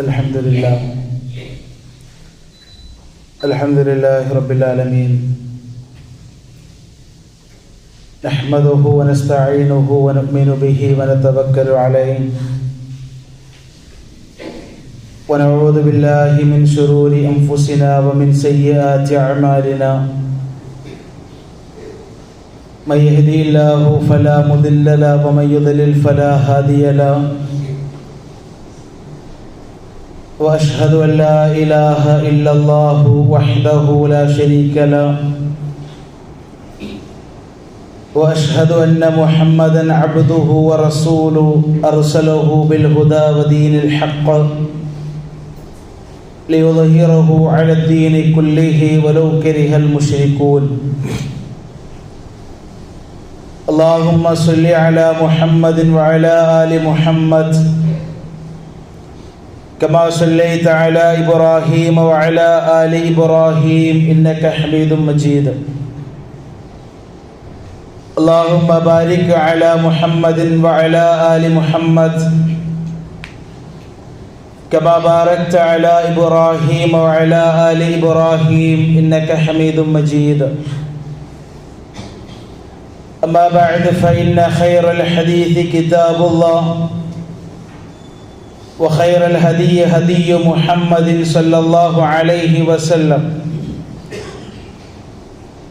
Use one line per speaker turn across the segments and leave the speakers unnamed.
الحمد لله رب العالمين نحمده ونستعينه ونؤمن به ونتوكل عليه ونعوذ بالله من شرور أنفسنا ومن سيئات أعمالنا من يهدي الله فلا مضل له ومن يضلل فلا هادي له وأشهد أن لا إله إلا الله وحده لا شريك له وأشهد أن محمدا عبده ورسوله أرسله بالهدى ودين الحق ليظهره على الدين كله ولو كره المشركون اللهم صل على محمد وعلى آل محمد كما صليت على إبراهيم وعلى آل إبراهيم إنك حميد مجيد اللهم بارك على محمد وعلى آل محمد كما باركت على إبراهيم وعلى آل إبراهيم إنك حميد مجيد أما بعد فإن خير الحديث كتاب الله وخير الهدي هدي محمد صلى الله عليه وسلم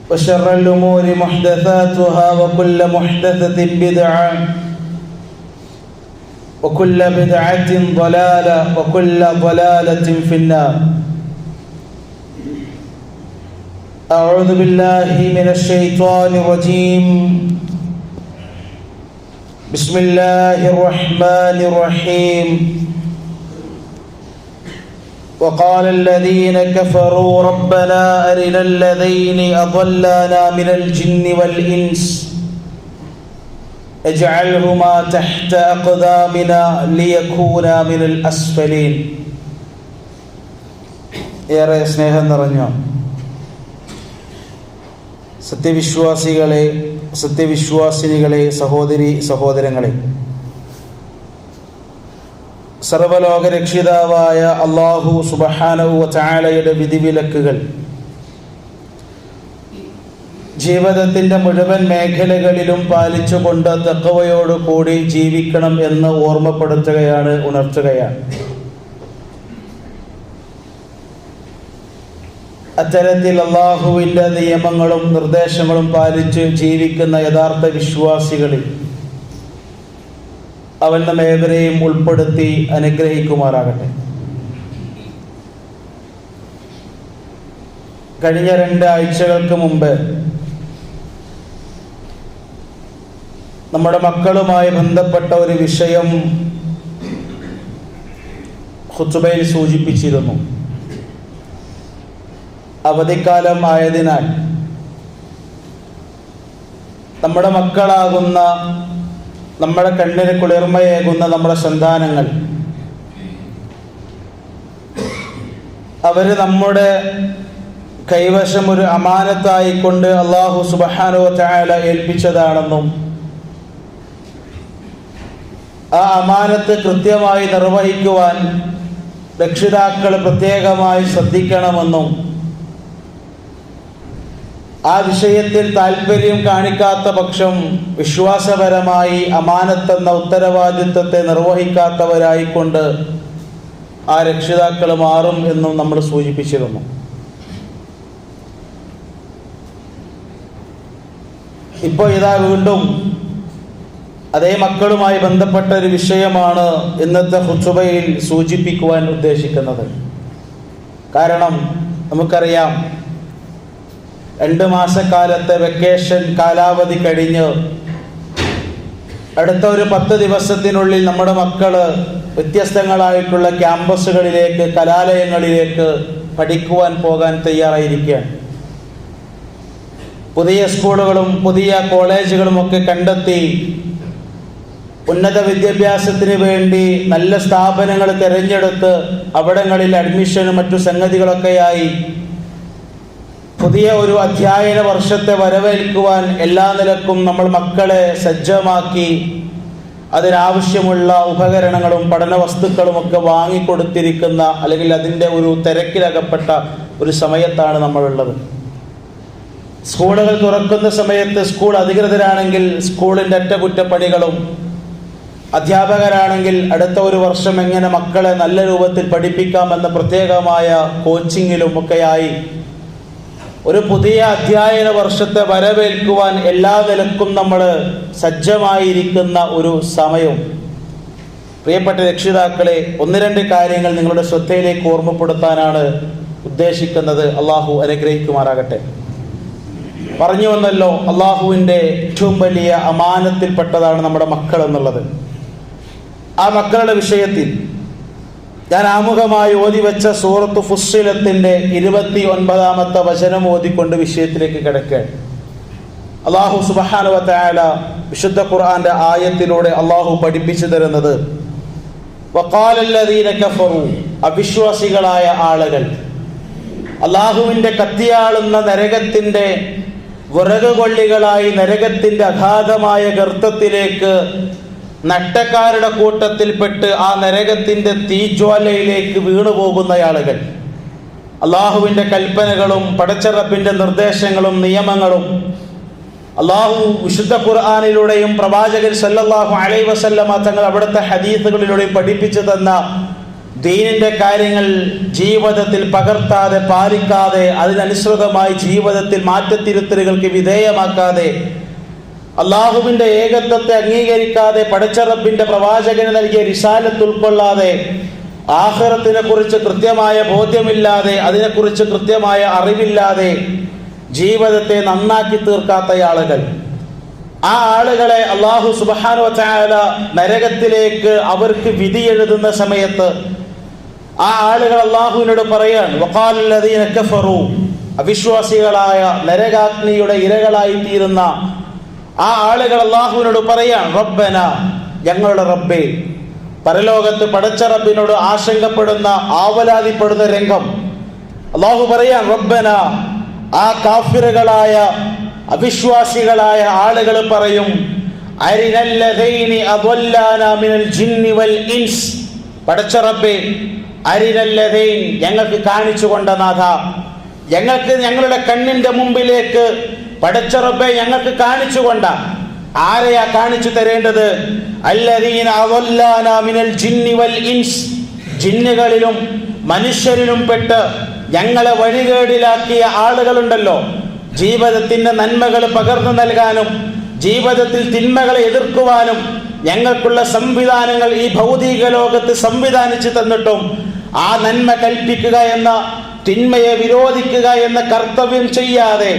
وشر الأمور محدثاتها وكل محدثة بدعة وكل بدعة ضلالة وكل ضلالة في النار. أعوذ بالله من الشيطان الرجيم. بسم الله الرحمن الرحيم. وقال الذين كفروا ربنا أرنا الذين أضلانا من الجن والإنس اجعلهما تحت أقدامنا ليكونا من الأسفلين. ഏറെ സ്നേഹം നിറഞ്ഞ സത്യവിശ്വാസികളെ, സത്യവിശ്വാസിനികളെ, സഹോദരി സഹോദരങ്ങളെ, സർവലോക രക്ഷിതാവായ അല്ലാഹു സുബ്ഹാനഹു വ തആലയുടെ വിധിവിലക്കുകൾ ജീവിതത്തിൻ്റെ മുഴുവൻ മേഖലകളിലും പാലിച്ചുകൊണ്ട് തഖ്വയോട് കൂടി ജീവിക്കണം എന്ന് ഓർമ്മപ്പെടുത്തുകയാണ്, ഉണർത്തുകയാണ്. അത്തരത്തിൽ അല്ലാഹുവിൻ്റെ നിയമങ്ങളും നിർദ്ദേശങ്ങളും പാലിച്ച് ജീവിക്കുന്ന യഥാർത്ഥ വിശ്വാസികളിൽ അവൻ നമ്മേവരെയും ഉൾപ്പെടുത്തി അനുഗ്രഹിക്കുമാറാകട്ടെ. കഴിഞ്ഞ 2 ആഴ്ചകൾക്ക് മുമ്പ് നമ്മുടെ മക്കളുമായി ബന്ധപ്പെട്ട ഒരു വിഷയം ഖുതുബയിൽ സൂചിപ്പിച്ചിരുന്നു. അവധിക്കാലം ആയതിനാൽ നമ്മുടെ മക്കളാകുന്ന, നമ്മുടെ കണ്ണിന് കുളിർമയേകുന്ന നമ്മുടെ സന്താനങ്ങൾ, അവര് നമ്മുടെ കൈവശം ഒരു അമാനത്തായിക്കൊണ്ട് അല്ലാഹു സുബ്ഹാനഹു വ തആല ഏൽപ്പിച്ചതാണെന്നും ആ അമാനത്ത് കൃത്യമായി നിർവഹിക്കുവാൻ രക്ഷിതാക്കൾ പ്രത്യേകമായി ശ്രദ്ധിക്കണമെന്നും ആ വിഷയത്തിൽ താല്പര്യം കാണിക്കാത്ത പക്ഷം വിശ്വാസപരമായി അമാനത്തെന്ന ഉത്തരവാദിത്വത്തെ നിർവഹിക്കാത്തവരായിക്കൊണ്ട് ആ രക്ഷിതാക്കൾ മാറും എന്നും നമ്മൾ സൂചിപ്പിച്ചിരുന്നു. ഇപ്പോൾ ഇതാ വീണ്ടും അതേ മക്കളുമായി ബന്ധപ്പെട്ട ഒരു വിഷയമാണ് ഇന്നത്തെ ഖുതുബയിൽ സൂചിപ്പിക്കുവാൻ ഉദ്ദേശിക്കുന്നത്. കാരണം നമുക്കറിയാം, 2 മാസക്കാലത്തെ വെക്കേഷൻ കാലാവധി കഴിഞ്ഞ് അടുത്ത ഒരു 10 ദിവസത്തിനുള്ളിൽ നമ്മുടെ മക്കള് വ്യത്യസ്തങ്ങളായിട്ടുള്ള ക്യാമ്പസുകളിലേക്ക്, കലാലയങ്ങളിലേക്ക് പഠിക്കുവാൻ പോകാൻ തയ്യാറായിരിക്കുകയാണ്. പുതിയ സ്കൂളുകളും പുതിയ കോളേജുകളും ഒക്കെ കണ്ടെത്തി ഉന്നത വിദ്യാഭ്യാസത്തിന് വേണ്ടി നല്ല സ്ഥാപനങ്ങൾ തിരഞ്ഞെടുത്ത് അവിടങ്ങളിൽ അഡ്മിഷനും മറ്റു സംഗതികളൊക്കെയായി പുതിയ ഒരു അധ്യയന വർഷത്തെ വരവേൽക്കുവാൻ എല്ലാ നിലക്കും നമ്മൾ മക്കളെ സജ്ജമാക്കി അതിനാവശ്യമുള്ള ഉപകരണങ്ങളും പഠന വസ്തുക്കളുമൊക്കെ വാങ്ങിക്കൊടുത്തിരിക്കുന്ന, അല്ലെങ്കിൽ അതിൻ്റെ ഒരു തിരക്കിലകപ്പെട്ട ഒരു സമയത്താണ് നമ്മളുള്ളത്. സ്കൂളുകൾ തുറക്കുന്ന സമയത്ത് സ്കൂൾ അധികൃതരാണെങ്കിൽ സ്കൂളിൻ്റെ അറ്റകുറ്റപ്പണികളും, അധ്യാപകരാണെങ്കിൽ അടുത്ത ഒരു വർഷം എങ്ങനെ മക്കളെ നല്ല രൂപത്തിൽ പഠിപ്പിക്കാമെന്ന പ്രത്യേകമായ കോച്ചിങ്ങിലും ഒക്കെയായി ഒരു പുതിയ അധ്യയന വർഷത്തെ വരവേൽക്കുവാൻ എല്ലാ നിലക്കും നമ്മൾ സജ്ജമായിരിക്കുന്ന ഒരു സമയം. പ്രിയപ്പെട്ട രക്ഷിതാക്കളെ, ഒന്ന് രണ്ട് കാര്യങ്ങൾ നിങ്ങളുടെ ശ്രദ്ധയിലേക്ക് ഓർമ്മപ്പെടുത്താനാണ് ഉദ്ദേശിക്കുന്നത്. അള്ളാഹു അനുഗ്രഹിക്കുമാറാകട്ടെ. പറഞ്ഞു വന്നല്ലോ, അള്ളാഹുവിൻ്റെ ഏറ്റവും വലിയ അമാനത്തിൽപ്പെട്ടതാണ് നമ്മുടെ മക്കൾ എന്നുള്ളത്. ആ മക്കളുടെ വിഷയത്തിൽ ഞാൻ ആമുഖമായി ഓതി വെച്ച സൂറത്ത് ഫുസ്സിലത്തിൻ്റെ 29-ാമത്തെ വചനം ഓതിക്കൊണ്ട് വിഷയത്തിലേക്ക് കിടക്കുകയാണ്. അള്ളാഹു സുബ്ഹാനഹു വ തആല വിശുദ്ധ ഖുർആന്റെ ആയത്തിലൂടെ അള്ളാഹു പഠിപ്പിച്ചു തരുന്നത്, വഖാലല്ലദീന കഫറു, അവിശ്വാസികളായ ആളുകൾ അള്ളാഹുവിൻ്റെ കത്തിയാളുന്ന നരകത്തിൻ്റെ വിറകുകൊള്ളികളായി നരകത്തിൻ്റെ അഗാധമായ ഗർത്തത്തിലേക്ക്, നട്ടക്കാരുടെ കൂട്ടത്തിൽപ്പെട്ട് ആ നരകത്തിൻ്റെ തീജ്വാലയിലേക്ക് വീണുപോകുന്ന ആളുകൾ, അള്ളാഹുവിൻ്റെ കൽപ്പനകളും പടച്ച റബ്ബിൻ്റെ നിർദ്ദേശങ്ങളും നിയമങ്ങളും അള്ളാഹു വിശുദ്ധ ഖുർആനിലൂടെയും പ്രവാചകൻ സല്ലല്ലാഹു അലൈഹി വസല്ലമ തങ്ങൾ അവിടുത്തെ ഹദീസുകളിലൂടെയും പഠിപ്പിച്ചു തന്ന ദീനിൻ്റെ കാര്യങ്ങൾ ജീവിതത്തിൽ പകർത്താതെ, പാലിക്കാതെ, അതിനനുസൃതമായി ജീവിതത്തിൽ മാറ്റത്തിരുത്തലുകൾക്ക് വിധേയമാക്കാതെ, അള്ളാഹുവിൻ്റെ ഏകത്വത്തെ അംഗീകരിക്കാതെ, പടച്ച റബ്ബിൻ്റെ പ്രവാചകന് നൽകിയ റിസാലത്ത് ഉൾക്കൊള്ളാതെ, ആഖിറത്തിനെ കുറിച്ച് കൃത്യമായ ബോധ്യമില്ലാതെ, അതിനെക്കുറിച്ച് കൃത്യമായ അറിവില്ലാതെ ജീവിതത്തെ നന്നാക്കി തീർക്കാത്ത ആളുകൾ, ആ ആളുകളെ അള്ളാഹു സുബ്ഹാനഹു വ തആല നരകത്തിലേക്ക് അവർക്ക് വിധി എഴുതുന്ന സമയത്ത് ആ ആളുകൾ അള്ളാഹുവിനോട് പറയാണ്, വഖാലല്ലദീന കഫറു, അവിശ്വാസികളായ നരകാഗ്നിയുടെ ഇരകളായി തീരുന്ന ആ ആളുകൾ അള്ളാഹുവിനോട് പറയാണ്, റബ്ബന, ഞങ്ങളുടെ റബ്ബേ. പരലോകത്ത് പടച്ച റബ്ബിനോട് ആശങ്കപ്പെടുന്ന, ആവലാതിപ്പെടുന്ന രംഗം അള്ളാഹു പറയാൻ, റബ്ബന. ആ കാഫിറുകളായ അവിശ്വാസികളായ ആളുകൾ പറയും, അരിനല്ലദൈനി അദല്ലാനാ മിനൽ ജിന്നി വൽ ഇൻസ്, പടച്ച റബ്ബേ, അരിനല്ലദൈൻ, ഞങ്ങൾക്ക് കാണിച്ചു കൊണ്ട നാഥ, ഞങ്ങൾക്ക് ഞങ്ങളുടെ കണ്ണിന്റെ മുമ്പിലേക്ക് പടച്ച റബ്ബേ ഞങ്ങൾക്ക് കാണിച്ചു കൊണ്ട. ആരെയാ കാണിച്ചു തരേണ്ടത്? അല്ലദീന അദല്ലാനാ മിനൽ ജിന്നി വൽ ഇൻസ്, ജിന്നുകളിലും മനുഷ്യരിലും പെട്ട് ഞങ്ങളെ വഴികേടിലാക്കിയ ആളുകളുണ്ടല്ലോ, ജീവിതത്തിന്റെ നന്മകൾ പകർന്നു നൽകാനും ജീവിതത്തിൽ തിന്മകളെ എതിർക്കുവാനും ഞങ്ങൾക്കുള്ള സംവിധാനങ്ങൾ ഈ ഭൗതിക ലോകത്ത് സംവിധാനിച്ചു തന്നിട്ടും ആ നന്മ കൽപ്പിക്കുക എന്ന, തിന്മയെ വിരോധിക്കുക എന്ന കർത്തവ്യം ചെയ്യാതെ,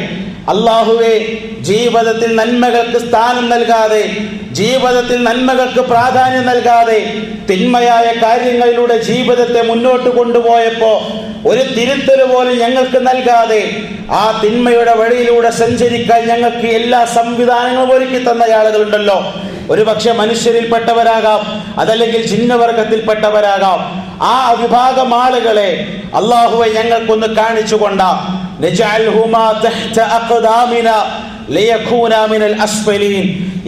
അല്ലാഹുവേ, ജീവിതത്തിൽ നന്മകൾക്ക് സ്ഥാനം നൽകാതെ, ജീവിതത്തിൽ നന്മകൾക്ക് പ്രാധാന്യം നൽകാതെ തിന്മയായ കാര്യങ്ങളിലൂടെ ജീവിതത്തെ മുന്നോട്ട് കൊണ്ടുപോയപ്പോൾ ഒരു തിരുത്തൽ പോലും ഞങ്ങൾക്ക് നൽകാതെ ആ തിന്മയുടെ വഴിയിലൂടെ സഞ്ചരിക്കാൻ ഞങ്ങൾക്ക് എല്ലാ സംവിധാനങ്ങളും ഒരുക്കി തന്ന ആളുകളുണ്ടല്ലോ. ഒരു പക്ഷെ മനുഷ്യരിൽപ്പെട്ടവരാകാം, അതല്ലെങ്കിൽ ജിന്നവർഗത്തിൽപ്പെട്ടവരാകാം. ആ വിഭാഗം ആളുകളെ അല്ലാഹുവേ ഞങ്ങൾക്കൊന്ന് കാണിച്ചു കൊണ്ട.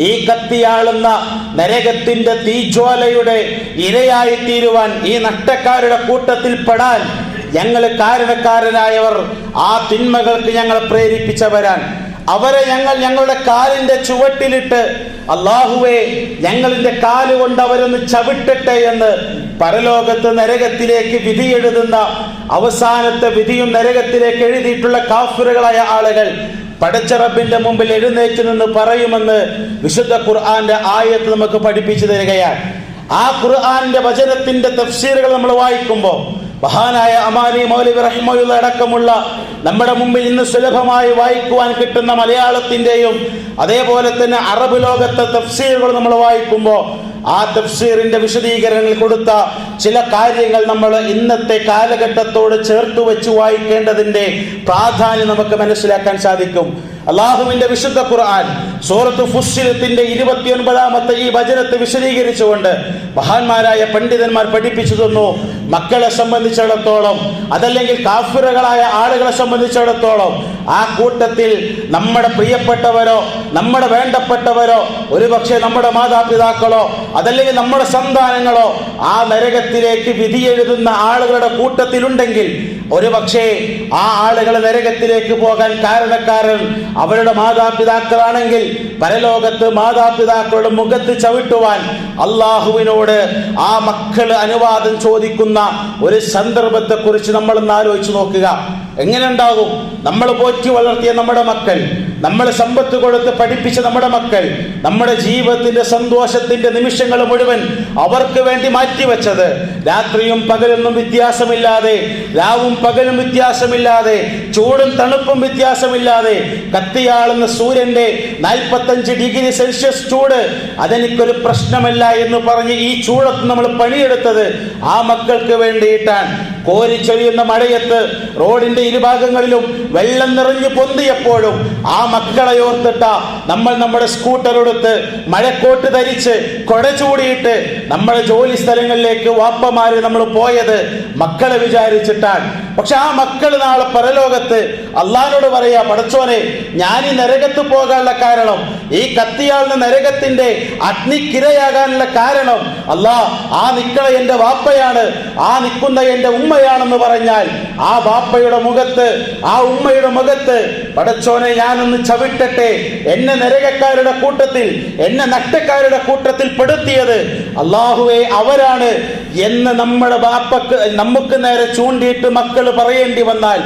ഈ കത്തിയാളുന്ന നരകത്തിന്റെ തീജ്വാലയുടെ ഇരയായി തീരുവാൻ, ഈ നട്ടക്കാരുടെ കൂട്ടത്തിൽ പെടാൻ ഞങ്ങൾ കാരണക്കാരനായവർ, ആ തിന്മകൾക്ക് ഞങ്ങൾ പ്രേരിപ്പിച്ചവരാൻ, അവരെ ഞങ്ങൾ ഞങ്ങളുടെ കാലിന്റെ ചുവട്ടിലിട്ട്, അല്ലാഹുവേ, ഞങ്ങളുടെ കാലുകൊണ്ട് അവരൊന്ന് ചവിട്ടട്ടെ എന്ന് പരലോകത്ത് നരകത്തിലേക്ക് വിധി എഴുതുന്ന, അവസാനത്തെ വിധിയും നരകത്തിലേക്ക് എഴുതിയിട്ടുള്ള കാഫിറുകളായ ആളുകൾ പടച്ച റബ്ബിന്റെ മുമ്പിൽ എഴുന്നേറ്റ് നിന്ന് പറയുമെന്ന് വിശുദ്ധ ഖുർആന്റെ ആയത്ത് നമുക്ക് പഠിപ്പിച്ചു തരികയാണ്. ആ ഖുർആന്റെ വചനത്തിന്റെ തഫ്സീറുകൾ നമ്മൾ വായിക്കുമ്പോൾ മഹാനായ അമാനി മൗലവി റഹിമഹുല്ലാഹി അടക്കമുള്ള നമ്മുടെ മുമ്പിൽ ഇന്ന് സുലഭമായി വായിക്കുവാൻ കിട്ടുന്ന മലയാളത്തിന്റെയും അതേപോലെ തന്നെ അറബ് ലോകത്തെ തഫ്സീറുകൾ നമ്മൾ വായിക്കുമ്പോൾ ആ തഫ്സീറിന്റെ വിശദീകരണങ്ങൾ കൊടുത്ത ചില കാര്യങ്ങൾ നമ്മൾ ഇന്നത്തെ കാലഘട്ടത്തോട് ചേർത്ത് വെച്ച് വായിക്കേണ്ടതിന്റെ പ്രാധാന്യം നമുക്ക് മനസ്സിലാക്കാൻ സാധിക്കും. അള്ളാഹുവിന്റെ വിശുദ്ധ ഖുർആൻ സൂറത്ത് ഫുസ്സിലത്തിന്റെ 29ാമത്തെ ഈ വചനത്തെ വിശദീകരിച്ചുകൊണ്ട് മഹാന്മാരായ പണ്ഡിതന്മാർ പഠിപ്പിച്ചു തന്നു, മക്കളെ സംബന്ധിച്ചിടത്തോളം, അതല്ലെങ്കിൽ കാഫിറുകളായ ആളുകളെ സംബന്ധിച്ചിടത്തോളം, ആ കൂട്ടത്തിൽ നമ്മുടെ പ്രിയപ്പെട്ടവരോ നമ്മുടെ വേണ്ടപ്പെട്ടവരോ ഒരുപക്ഷെ നമ്മുടെ മാതാപിതാക്കളോ അതല്ലെങ്കിൽ നമ്മുടെ സന്താനങ്ങളോ ആ നരകത്തിലേക്ക് വിധിയെഴുതുന്ന ആളുകളുടെ കൂട്ടത്തിലുണ്ടെങ്കിൽ ഒരുപക്ഷെ ആ ആളുകൾ നരകത്തിലേക്ക് പോകാൻ കാരണക്കാരൻ അവരുടെ മാതാപിതാക്കളാണെങ്കിൽ പരലോകത്ത് മാതാപിതാക്കളുടെ മുഖത്ത് ചവിട്ടുവാൻ അള്ളാഹുവിനോട് ആ മക്കൾ അനുവാദം ചോദിക്കുന്ന ഒരു സന്ദർഭത്തെ കുറിച്ച് നമ്മൾ ഒന്ന് ആലോചിച്ച് നോക്കുക. എങ്ങനെ ഉണ്ടാകും? നമ്മൾ പോറ്റി വളർത്തിയ നമ്മുടെ മക്കൾ, നമ്മൾ സമ്പത്ത് കൊടുത്ത് പഠിപ്പിച്ച നമ്മുടെ മക്കൾ, നമ്മുടെ ജീവിതത്തിന്റെ സന്തോഷത്തിന്റെ നിമിഷങ്ങൾ മുഴുവൻ അവർക്ക് വേണ്ടി മാറ്റിവെച്ചത്, രാത്രിയും പകലൊന്നും വ്യത്യാസമില്ലാതെ, രാവും പകലും വ്യത്യാസമില്ലാതെ, ചൂടും തണുപ്പും വ്യത്യാസമില്ലാതെ, കത്തിയാളുന്ന സൂര്യന്റെ 45 ഡിഗ്രി സെൽഷ്യസ് ചൂട് അതെനിക്കൊരു പ്രശ്നമല്ല എന്ന് പറഞ്ഞ് ഈ ചൂടത്ത് നമ്മൾ പണിയെടുത്തത് ആ മക്കൾക്ക് വേണ്ടിയിട്ടാണ്. കോരിച്ചൊരിയുന്ന മഴയത്ത് റോഡിന്റെ ഇരുഭാഗങ്ങളിലും വെള്ളം നിറഞ്ഞു പൊന്തിയപ്പോഴും ആ മക്കളെ ഓർത്തിട്ട നമ്മൾ നമ്മുടെ സ്കൂട്ടർ എടുത്ത് മഴക്കോട്ട് ധരിച്ച് കൊട ചൂടിയിട്ട് നമ്മുടെ ജോലി സ്ഥലങ്ങളിലേക്ക് വാപ്പമാര് നമ്മൾ പോയത് മക്കളെ വിചാരിച്ചിട്ടാണ്. പക്ഷെ ആ മക്കൾ നാളെ പരലോകത്ത് അള്ളാഹിനോട് പറയാ, പടച്ചോനെ, ഞാൻ ഈ നരകത്ത് പോകാനുള്ള കാരണം, ഈ കത്തിയാളുന്ന നരകത്തിന്റെ അഗ്നിക്കിരയാകാനുള്ള കാരണം അല്ലാ, ആ നിക്കള എന്റെ വാപ്പയാണ്, ആ നിൽക്കുന്ന എന്റെ ഉമ്മയാണെന്ന് പറഞ്ഞാൽ ആ വാപ്പയുടെ മുഖത്ത്, ആ ഉമ്മയുടെ മുഖത്ത്, പടച്ചോനെ ഞാനൊന്ന് ചവിട്ടട്ടെ, എന്നെ നരകക്കാരുടെ കൂട്ടത്തിൽ, എന്നെ നഷ്ടക്കാരുടെ കൂട്ടത്തിൽ പെടുത്തിയത് അള്ളാഹുവേ അവരാണ് എന്ന് നമ്മുടെ വാപ്പക്ക് നമുക്ക് നേരെ ചൂണ്ടിയിട്ട് മക്കൾ പറയേണ്ടി വന്നാൽ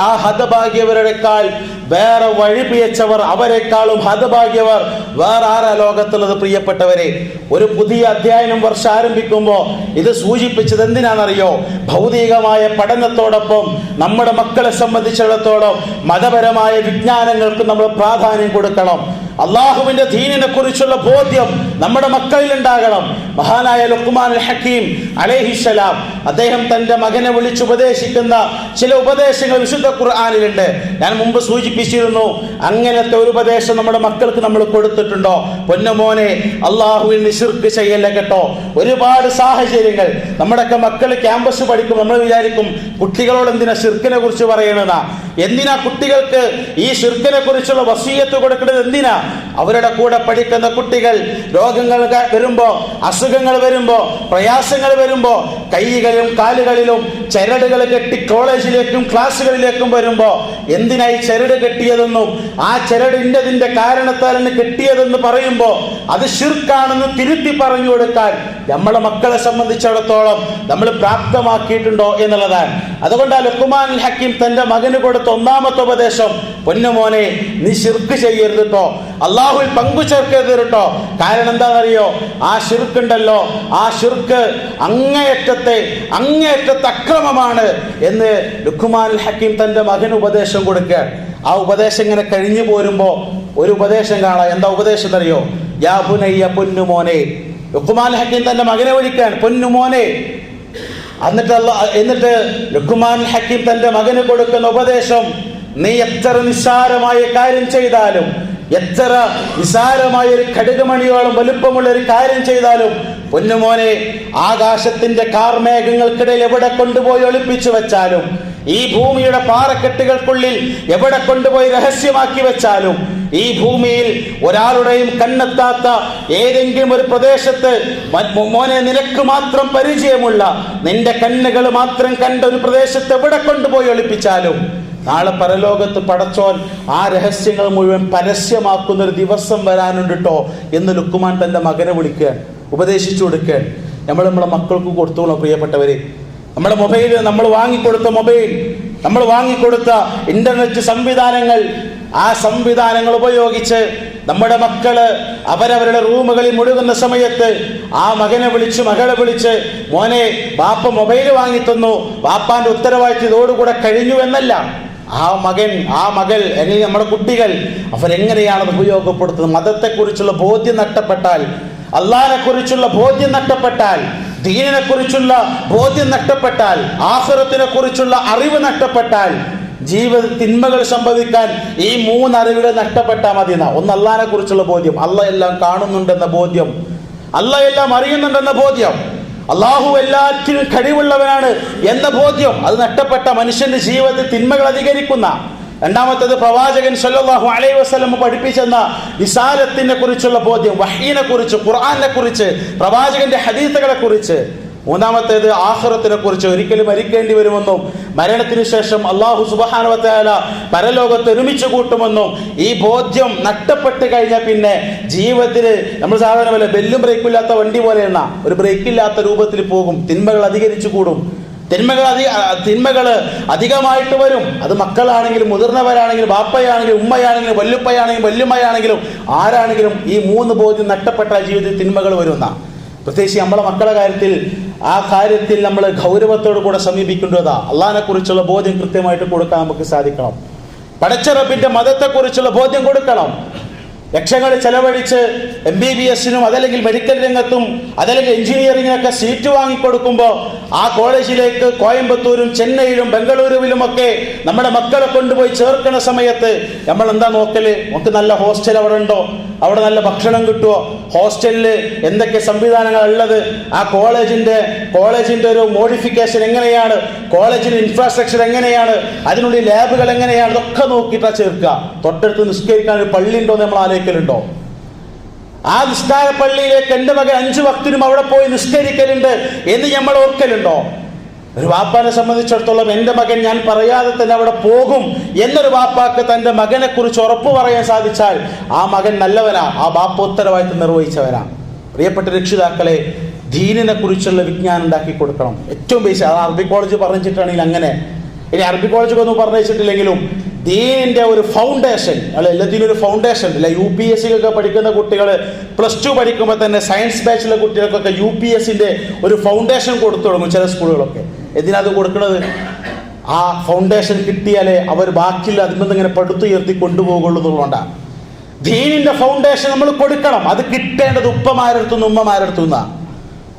ആ ഹതഭാഗ്യവരെക്കാൾ വേറെ വഴിപിയച്ചവർ, അവരെക്കാളും ഹതഭാഗ്യവർ വേറെ ആരാ ലോകത്തുള്ളത്? പ്രിയപ്പെട്ടവരെ, ഒരു പുതിയ അധ്യയനം വർഷം ആരംഭിക്കുമ്പോൾ ഇത് സൂചിപ്പിച്ചത് എന്തിനാണെന്നറിയോ? ഭൗതികമായ പഠനത്തോടൊപ്പം നമ്മുടെ മക്കളെ സംബന്ധിച്ചിടത്തോളം മതപരമായ വിജ്ഞാനങ്ങൾക്ക് നമ്മൾ പ്രാധാന്യം കൊടുക്കണം. അള്ളാഹുവിന്റെ ദീനിനെ കുറിച്ചുള്ള ബോധ്യം നമ്മുടെ മക്കളിൽ ഉണ്ടാകണം. മഹാനായ ലുഖ്മാൻ അൽ ഹക്കീം അലൈഹിസ്സലാം അദ്ദേഹം തന്റെ മകനെ വിളിച്ചുപദേശിക്കുന്ന ചില ഉപദേശങ്ങൾ വിശുദ്ധ ഖുർആനിലുണ്ട്. ഞാൻ മുമ്പ് സൂചിപ്പിച്ചിരുന്നു, അങ്ങനത്തെ ഒരു ഉപദേശം നമ്മുടെ മക്കൾക്ക് നമ്മൾ കൊടുത്തിട്ടുണ്ടോ? പൊന്നുമോനെ, അള്ളാഹുവിൽ നിന്ന് ശിർക്ക് ചെയ്യല്ല കേട്ടോ. ഒരുപാട് സാഹചര്യങ്ങൾ നമ്മുടെയൊക്കെ മക്കൾ ക്യാമ്പസ് പഠിക്കും, നമ്മൾ വിചാരിക്കും കുട്ടികളോട് എന്തിനാ ശിർക്കിനെ കുറിച്ച് പറയണതാ, എന്തിനാ കുട്ടികൾക്ക് ഈ ശിർക്കിനെ കുറിച്ചുള്ള വസീയത്ത് കൊടുക്കുന്നത്, എന്തിനാ? അവരുടെ കൂടെ പഠിക്കുന്ന കുട്ടികൾ രോഗങ്ങൾ വരുമ്പോ, അസുഖങ്ങൾ വരുമ്പോ, പ്രയാസങ്ങൾ വരുമ്പോ കൈകളിലും കാലുകളിലും ചരടുകൾ കെട്ടി കോളേജിലേക്കും ക്ലാസ്സുകളിലേക്കും വരുമ്പോ എന്തിനായി ചരട് കെട്ടിയതെന്നും ആ ചരട് ഇന്നതിന്റെ കാരണത്താലാണ് കെട്ടിയതെന്ന് പറയുമ്പോ അത് ശിർക്കാണെന്ന് തിരുത്തി പറഞ്ഞു കൊടുക്കാൻ നമ്മളെ മക്കളെ സംബന്ധിച്ചിടത്തോളം നമ്മൾ പ്രാപ്തമാക്കിയിട്ടുണ്ടോ എന്നുള്ളതാണ്. അതുകൊണ്ട് ലുഖ്മാൻ അൽ ഹക്കീം തന്റെ മകന് കൊടുത്ത ഒന്നാമത്തെ ഉപദേശം, പൊന്നുമോനെ, നീ ശിർക്ക് ചെയ്യരുത് കേട്ടോ, അള്ളാഹുവിൽ പങ്കു ചേർക്കരുത് കേട്ടോ. കാരണം എന്താണെന്നറിയോ? ആ ശിർക്കുണ്ടല്ലോ, ആ ശിർക്ക് അങ്ങേയറ്റത്തെ അക്രമമാണ് എന്ന് ലുഖ്മാൻ അൽ ഹക്കീം തന്റെ മകന് ഉപദേശം കൊടുക്കുക. ആ ഉപദേശം ഇങ്ങനെ കഴിഞ്ഞു പോരുമ്പോ ഒരു ഉപദേശം കാണാം. എന്താ ഉപദേശം എന്നറിയോ? യാ ബുനയ്യ, പൊന്നുമോനെ. ലുഖ്മാൻ അൽ ഹക്കീം തന്റെ മകനെ വിളിക്കാൻ, പൊന്നുമോനെ. എന്നിട്ട് ലുഖ്മാൻ അൽ ഹക്കീം തന്റെ മകന് കൊടുക്കുന്ന ഉപദേശം, നീ എത്ര നിസ്സാരമായ കാര്യം ചെയ്താലും, എത്ര നിസ്സാരമായ ഒരു കടുകുമണിയോളം വലുപ്പമുള്ള ഒരു കാര്യം ചെയ്താലും, പൊന്നുമോനെ, ആകാശത്തിന്റെ കാർമേഘങ്ങൾക്കിടയിൽ എവിടെ കൊണ്ടുപോയി ഒളിപ്പിച്ചു വെച്ചാലും, ഈ ഭൂമിയുടെ പാറക്കെട്ടുകൾക്കുള്ളിൽ എവിടെ കൊണ്ടുപോയി രഹസ്യമാക്കി വെച്ചാലും, ഈ ഭൂമിയിൽ ഒരാളുടെയും കണ്ണെത്താത്ത ഏതെങ്കിലും ഒരു പ്രദേശത്ത്, മോനെ, നിനക്ക് മാത്രം പരിചയമുള്ള, നിന്റെ കണ്ണുകൾ മാത്രം കണ്ട ഒരു പ്രദേശത്ത് എവിടെ കൊണ്ടുപോയി ഒളിപ്പിച്ചാലും നാളെ പരലോകത്ത് പടച്ചോൻ ആ രഹസ്യങ്ങൾ മുഴുവൻ പരസ്യമാക്കുന്ന ഒരു ദിവസം വരാനുണ്ട് കേട്ടോ എന്ന് ലുഖ്മാൻ തന്റെ മകനെ വിളിക്കാൻ, ഉപദേശിച്ചു കൊടുക്കാൻ. നമ്മളെ മക്കൾക്ക് കൊടുത്തോളൂ പ്രിയപ്പെട്ടവരെ. നമ്മുടെ മൊബൈൽ, നമ്മൾ വാങ്ങിക്കൊടുത്ത മൊബൈൽ, നമ്മൾ വാങ്ങിക്കൊടുത്ത ഇന്റർനെറ്റ് സംവിധാനങ്ങൾ, ആ സംവിധാനങ്ങൾ ഉപയോഗിച്ച് നമ്മുടെ മക്കള് അവരവരുടെ റൂമുകളിൽ മുഴുകുന്ന സമയത്ത് ആ മകനെ വിളിച്ച്, മകളെ വിളിച്ച്, മോനെ, ബാപ്പ മൊബൈൽ വാങ്ങി തന്നു, ബാപ്പാന്റെ ഉത്തരവാദിത്വം ഇതോടുകൂടെ കഴിഞ്ഞു എന്നല്ല. ആ മകൻ, ആ മകൾ, അല്ലെങ്കിൽ നമ്മുടെ കുട്ടികൾ അവരെങ്ങനെയാണ് ഉപയോഗപ്പെടുത്തുന്നത്? മതത്തെക്കുറിച്ചുള്ള ബോധ്യം നഷ്ടപ്പെട്ടാൽ, അള്ളാഹിനെ കുറിച്ചുള്ള ബോധ്യം നഷ്ടപ്പെട്ടാൽ, ദീനിനെ കുറിച്ചുള്ള ബോധ്യം നഷ്ടപ്പെട്ടാൽ, ആഖിറത്തിനെ കുറിച്ചുള്ള അറിവ് നഷ്ടപ്പെട്ടാൽ ജീവിതത്തിൽ തിന്മകൾ സംഭവിക്കാൻ ഈ 3 അറിവുകൾ നഷ്ടപ്പെട്ടാൽ മതി. ഒന്ന് അള്ളാഹിനെ കുറിച്ചുള്ള ബോധ്യം, അള്ളാഹ് എല്ലാം കാണുന്നുണ്ടെന്ന ബോധ്യം, അള്ളാഹ് എല്ലാം അറിയുന്നുണ്ടെന്ന ബോധ്യം, അള്ളാഹു എല്ലാറ്റിനും കഴിവുള്ളവനാണ് എന്ന ബോധ്യം. അത് നഷ്ടപ്പെട്ട മനുഷ്യന്റെ ജീവിതത്തിൽ തിന്മകൾ അധികരിക്കുന്ന. രണ്ടാമത്തേത് പ്രവാചകൻ സല്ലല്ലാഹു അലൈഹി വസല്ലം പഠിപ്പിച്ചെന്ന വിസാലത്തിനെ കുറിച്ചുള്ള ബോധ്യം, വഹീനെ കുറിച്ച്, ഖുർആനെ കുറിച്ച്, പ്രവാചകന്റെ ഹദീസുകളെ കുറിച്ച്. മൂന്നാമത്തേത് ആഖിറത്തിനെ കുറിച്ച്, ഒരിക്കലും മരിക്കേണ്ടി വരുമെന്നും മരണത്തിന് ശേഷം അല്ലാഹു സുബ്ഹാനഹു വ തആല പരലോകത്ത് ഒരുമിച്ച് കൂട്ടുമെന്നും ഈ ബോധ്യം നഷ്ടപ്പെട്ട് കഴിഞ്ഞാൽ പിന്നെ ജീവിതത്തിൽ നമ്മൾ സാധാരണ പോലെ ബെല്ലും ബ്രേക്കും ഇല്ലാത്ത വണ്ടി പോലെയാണ്, ഒരു ബ്രേക്ക് ഇല്ലാത്ത രൂപത്തിൽ പോകും. തിന്മകൾ അധികരിച്ചു കൂടും, തിന്മകൾ അധികമായിട്ട് വരും. അത് മക്കളാണെങ്കിലും മുതിർന്നവരാണെങ്കിലും ബാപ്പയാണെങ്കിലും ഉമ്മയാണെങ്കിലും വല്ലുപ്പയാണെങ്കിലും വല്ലുമ്മയാണെങ്കിലും ആരാണെങ്കിലും ഈ 3 ബോധ്യം നഷ്ടപ്പെട്ട ജീവിതത്തിൽ തിന്മകൾ വരുന്ന. പ്രത്യേകിച്ച് നമ്മളെ മക്കളുടെ കാര്യത്തിൽ ആ കാര്യത്തിൽ നമ്മൾ ഗൗരവത്തോടു കൂടെ സമീപിക്കേണ്ടതാ. അള്ളാഹിനെ കുറിച്ചുള്ള ബോധ്യം കൃത്യമായിട്ട് കൊടുക്കാൻ നമുക്ക് സാധിക്കണം. പടച്ച റബ്ബിന്റെ മതത്തെക്കുറിച്ചുള്ള ബോധ്യം കൊടുക്കണം. ലക്ഷങ്ങൾ ചെലവഴിച്ച് MBBS-നും അതല്ലെങ്കിൽ മെഡിക്കൽ രംഗത്തും അതല്ലെങ്കിൽ എഞ്ചിനീയറിങ്ങിനൊക്കെ സീറ്റ് വാങ്ങിക്കൊടുക്കുമ്പോൾ ആ കോളേജിലേക്ക് കോയമ്പത്തൂരും ചെന്നൈയിലും ബംഗളൂരുവിലുമൊക്കെ നമ്മുടെ മക്കളെ കൊണ്ടുപോയി ചേർക്കുന്ന സമയത്ത് നമ്മൾ എന്താ നോക്കല്? നമുക്ക് നല്ല ഹോസ്റ്റൽ അവിടെ ഉണ്ടോ, അവിടെ നല്ല ഭക്ഷണം കിട്ടുമോ, ഹോസ്റ്റലിൽ എന്തൊക്കെ സംവിധാനങ്ങൾ ഉള്ളത്, ആ കോളേജിന്റെ ഒരു മോഡിഫിക്കേഷൻ എങ്ങനെയാണ്, കോളേജിന്റെ ഇൻഫ്രാസ്ട്രക്ചർ എങ്ങനെയാണ്, അതിനുള്ളിൽ ലാബുകൾ എങ്ങനെയാണ്, ഇതൊക്കെ നോക്കിയിട്ടാണ് ചേർക്കുക. തൊട്ടടുത്ത് നിസ്കരിക്കാൻ ഒരു പള്ളി ഉണ്ടോ നമ്മൾ ആലോചിക്കലുണ്ടോ? ആ നിസ്കാര പള്ളിയിലേക്ക് എൻ്റെ മകൻ 5 വക്തിനും അവിടെ പോയി നിസ്കരിക്കലുണ്ട് എന്ന് നമ്മൾ ഓർക്കലുണ്ടോ? ഒരു വാപ്പാനെ സംബന്ധിച്ചിടത്തോളം എൻ്റെ മകൻ ഞാൻ പറയാതെ തന്നെ അവിടെ പോകും എന്നൊരു വാപ്പാക്ക് തൻ്റെ മകനെ കുറിച്ച് ഉറപ്പ് പറയാൻ സാധിച്ചാൽ ആ മകൻ നല്ലവനാ, ആ ബാപ്പ ഉത്തരവാദിത്തം നിർവഹിച്ചവനാ. പ്രിയപ്പെട്ട രക്ഷിതാക്കളെ, ദീനിനെ കുറിച്ചുള്ള വിജ്ഞാനം ഉണ്ടാക്കി കൊടുക്കണം. ഏറ്റവും ബേസിക്. അത് അറബി കോളേജ് പറഞ്ഞിട്ടാണെങ്കിൽ അങ്ങനെ, ഇനി അറബി കോളേജൊക്കെ ഒന്നും പറഞ്ഞിട്ടില്ലെങ്കിലും ദീനിന്റെ ഒരു ഫൗണ്ടേഷൻ, അല്ല എല്ലാത്തിനും ഒരു ഫൗണ്ടേഷൻ അല്ല. UPSC-ക്കൊക്കെ പഠിക്കുന്ന കുട്ടികൾ +2 പഠിക്കുമ്പോൾ തന്നെ സയൻസ് ബാച്ചിലെ കുട്ടികൾക്കൊക്കെ UPSC-ന്റെ ഒരു ഫൗണ്ടേഷൻ കൊടുത്തു തുടങ്ങും ചില സ്കൂളുകളൊക്കെ. എന്തിനത് കൊടുക്കുന്നത്? ആ ഫൗണ്ടേഷൻ കിട്ടിയാലേ അവർ ബാക്കിയുള്ള അതിൽ ഇങ്ങനെ പടുത്തുയർത്തി കൊണ്ടുപോകുള്ളൂ എന്നുള്ളതുകൊണ്ടാണ്. ദീനിന്റെ ഫൗണ്ടേഷൻ നമ്മൾ കൊടുക്കണം. അത് കിട്ടേണ്ടത് ഉപ്പമാരടുത്തുനിന്ന് ഉമ്മമാരടുത്തുനിന്നാണ്.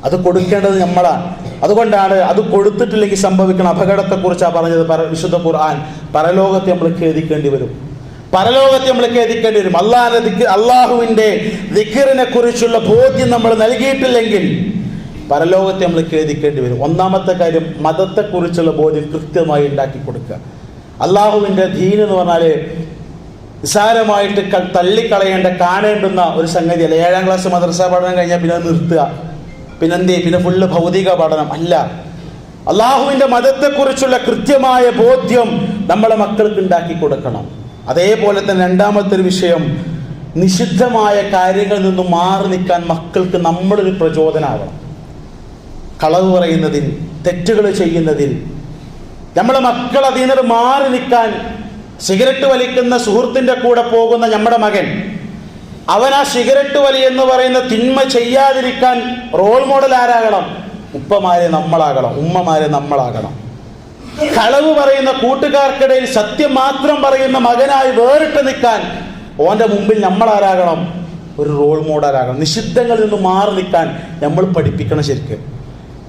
അത് കൊടുക്കേണ്ടത് നമ്മളാണ്. അതുകൊണ്ടാണ് അത് കൊടുത്തിട്ടില്ലെങ്കിൽ സംഭവിക്കുന്ന അപകടത്തെക്കുറിച്ചാണ് പറഞ്ഞത് വിശുദ്ധ ഖുർആൻ. പരലോകത്തെ നമ്മൾ ഖേദിക്കേണ്ടി വരും, പരലോകത്തെ നമ്മൾ ഖേദിക്കേണ്ടി വരും. അള്ളാഹുവിന്റെ ദിക്റിനെ കുറിച്ചുള്ള ബോധ്യം നമ്മൾ നൽകിയിട്ടില്ലെങ്കിൽ പരലോകത്തെ നമ്മൾ ഖേദിക്കേണ്ടി വരും. ഒന്നാമത്തെ കാര്യം, മതത്തെക്കുറിച്ചുള്ള ബോധ്യം കൃത്യമായി ഉണ്ടാക്കി കൊടുക്കുക. അള്ളാഹുവിന്റെ ദീൻ എന്ന് പറഞ്ഞാൽ നിസാരമായിട്ട് തള്ളിക്കളയേണ്ട, കാണേണ്ടുന്ന ഒരു സംഗതിയല്ല. 7ാം ക്ലാസ് മദ്രസ പഠനം കഴിഞ്ഞാൽ പിന്നെ നിർത്തുക, പിന്നെ ഫുള്ള് ഭൗതിക പഠനം അല്ല. അള്ളാഹുവിന്റെ മതത്തെക്കുറിച്ചുള്ള കൃത്യമായ ബോധ്യം നമ്മളെ മക്കൾക്ക് ഉണ്ടാക്കി കൊടുക്കണം. അതേപോലെ തന്നെ രണ്ടാമത്തെ ഒരു വിഷയം, നിഷിദ്ധമായ കാര്യങ്ങളിൽ നിന്നും മാറി നിൽക്കാൻ മക്കൾക്ക് നമ്മളൊരു പ്രചോദനമാവണം. കളവ് പറയുന്നതിൽ, തെറ്റുകൾ ചെയ്യുന്നതിൽ നമ്മളെ മക്കൾ അതിൽ നിന്ന് മാറി നിൽക്കാൻ, സിഗരറ്റ് വലിക്കുന്ന സുഹൃത്തിന്റെ കൂടെ പോകുന്ന നമ്മുടെ മകൻ, അവൻ ആ സിഗരറ്റ് വലി എന്ന് പറയുന്ന തിന്മ ചെയ്യാതിരിക്കാൻ റോൾ മോഡൽ ആരാകണം? ഉപ്പമാരെ നമ്മളാകണം, ഉമ്മമാരെ നമ്മളാകണം. കളവ് പറയുന്ന കൂട്ടുകാർക്കിടയിൽ സത്യം മാത്രം പറയുന്ന മകനായി വേറിട്ട് നിൽക്കാൻ ഓന്റെ മുമ്പിൽ നമ്മൾ ആരാകണം? ഒരു റോൾ മോഡലാകണം. നിഷിദ്ധങ്ങളിൽ നിന്ന് മാറി നിൽക്കാൻ നമ്മൾ പഠിപ്പിക്കണം. ശരിക്കും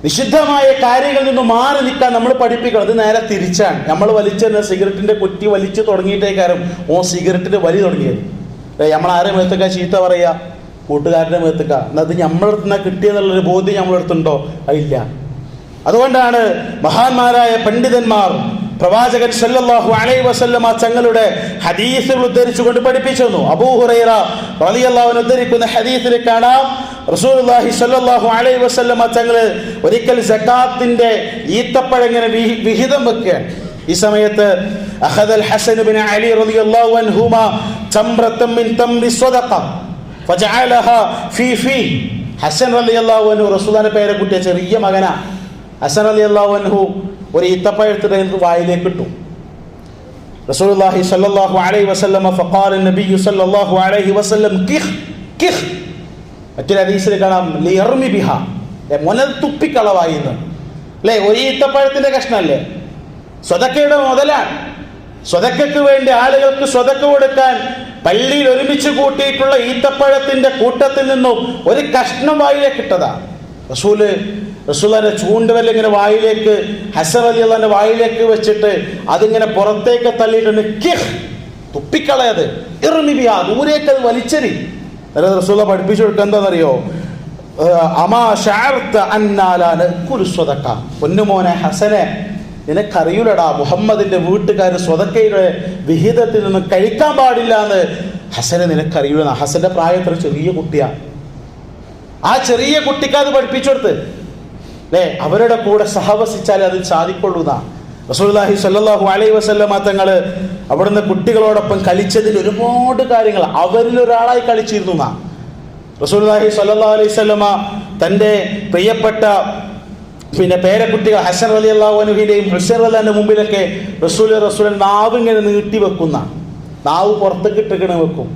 നിഷിദ്ധമായ കാര്യങ്ങളിൽ നിന്ന് മാറി നിൽക്കാൻ നമ്മൾ പഠിപ്പിക്കണം. അത് നേരെ തിരിച്ചാണ്. നമ്മൾ വലിച്ചെന്ന സിഗരറ്റിന്റെ കുറ്റി വലിച്ചു തുടങ്ങിയിട്ടേ കാര്യം സിഗരറ്റിന്റെ വലി തുടങ്ങിയത്. നമ്മളാരെ മേത്തക്ക ചീത്ത പറയാ? കൂട്ടുകാരുടെ മേത്തക്ക. എന്നത് നമ്മളെടുത്തുനിന്ന് കിട്ടിയെന്നുള്ളൊരു ബോധ്യം നമ്മളെടുത്തുണ്ടോ? അതില്ല. അതുകൊണ്ടാണ് മഹാന്മാരായ പണ്ഡിതന്മാർ പ്രവാചകൻ സല്ലല്ലാഹു അലൈഹി വസല്ലമ തങ്ങളുടെ ഹദീസുകൾ ഉദ്ധരിച്ചുകൊണ്ട് പഠിപ്പിച്ചു തന്നു. അബൂ ഹുറൈറ റളിയല്ലാഹു അൻഹു ഉദ്ധരിക്കുന്ന ഹദീസിൽ കാണാം, റസൂലുള്ളാഹി സല്ലല്ലാഹു അലൈഹി വസല്ലമ തങ്ങൾ ഒരിക്കൽ സകാത്തിന്റെ ഈത്തപ്പഴങ്ങനെ വിഹിതം വെക്കുകയാണ്. ഈ സമയത്ത് അഖദൽ ഹസൻ ഇബ്നു അലി റളിയല്ലാഹു അൻഹുമാ തംറതൻ മിൻ തംരി സ്വദഖ ഫജഅലഹാ ഫീ ഹസൻ റളിയല്ലാഹു അൻഹു റസൂലുള്ളാഹിന്റെ പേരക്കുട്ടിയ ചെറിയ മകനാ. ഹസൻ റളിയല്ലാഹു അൻഹു ഒരു ഈത്തപ്പഴം എടുത്തിട്ട് വായിലേക്ക് ഇട്ടു. റസൂലുള്ളാഹി സ്വല്ലല്ലാഹു അലൈഹി വസല്ലം ഫഖാല നബി സ്വല്ലല്ലാഹു അലൈഹി വസല്ലം കിഹ് കിഹ്. മറ്റൊരു ഹദീസിൽ കാണാം ലിയർമി ബിഹ, മുനൽ തുപ്പിക്കളവായി എന്ന് അല്ലേ. ഒരു ഈത്തപ്പഴത്തിന്റെ കഷ്ണല്ലേ, സ്വതക്കയുടെ മുതലാണ്. സ്വതക്കയ്ക്ക് വേണ്ടി ആളുകൾക്ക് സ്വതക്ക കൊടുക്കാൻ പള്ളിയിൽ ഒരുമിച്ച് കൂട്ടിയിട്ടുള്ള ഈത്തപ്പഴത്തിന്റെ കൂട്ടത്തിൽ നിന്നും ഒരു കഷ്ണം വായിലേക്ക് ഇട്ടതാ. റസൂല് റസൂലുള്ളാഹിന്റെ ചൂണ്ടുവിരൽ ഇങ്ങനെ വായിലേക്ക്, ഹസൻ റളിയല്ലാഹുവിന്റെ വായിലേക്ക് വെച്ചിട്ട് അതിങ്ങനെ പുറത്തേക്ക് തള്ളിയിട്ട് തുപ്പിക്കളയത്, ഇർമിബിയ, ദൂരേക്ക് അത് വലിച്ചെറി. റസൂലുള്ളാഹി പഠിപ്പിച്ചു കൊടുക്കുക എന്താണെന്നറിയോ? അമാ ശഅർത അന്നാ ലാ നഅ്കുലു സ്വദഖ, പൊന്നുമോനെ ഹസനെ, നിനക്കറിയൂലടാ മുഹമ്മദിന്റെ വീട്ടുകാർ സ്വതക്കയുടെ വിഹിതത്തിൽ നിന്ന് കഴിക്കാൻ പാടില്ല എന്ന് ഹസനെ നിനക്കറിയൂല. ഹസന്റെ പ്രായം എത്ര ചെറിയ കുട്ടിയാ. ആ ചെറിയ കുട്ടിക്ക് അത് പഠിപ്പിച്ചു കൊടുത്ത് അല്ലേ, അവരുടെ കൂടെ സഹവസിച്ചാലേ അത് സാധിക്കൊള്ളൂന്നാ. റസൂലുള്ളാഹി സ്വല്ലല്ലാഹു അലൈഹി വസല്ലമ തങ്ങൾ അവിടുന്ന് കുട്ടികളോടൊപ്പം കളിച്ചതിൽ ഒരുപാട് കാര്യങ്ങൾ അവരിൽ ഒരാളായി കളിച്ചിരുന്നു എന്നാ. റസൂലുള്ളാഹി സ്വല്ലല്ലാഹു അലൈഹി വസല്ലമ തൻ്റെ പ്രിയപ്പെട്ട പേരക്കുട്ടികൾ ഹസൻ റളിയല്ലാഹു അൻഹുവിന്റെയും ഹുസൈൻ റളിയല്ലാഹുവിന്റെ മുമ്പിലൊക്കെ റസൂൽ നാവ് ഇങ്ങനെ നീട്ടി വെക്കുന്ന, നാവ് പുറത്തേക്ക് ഇട്ടിങ്ങനെ വെക്കും.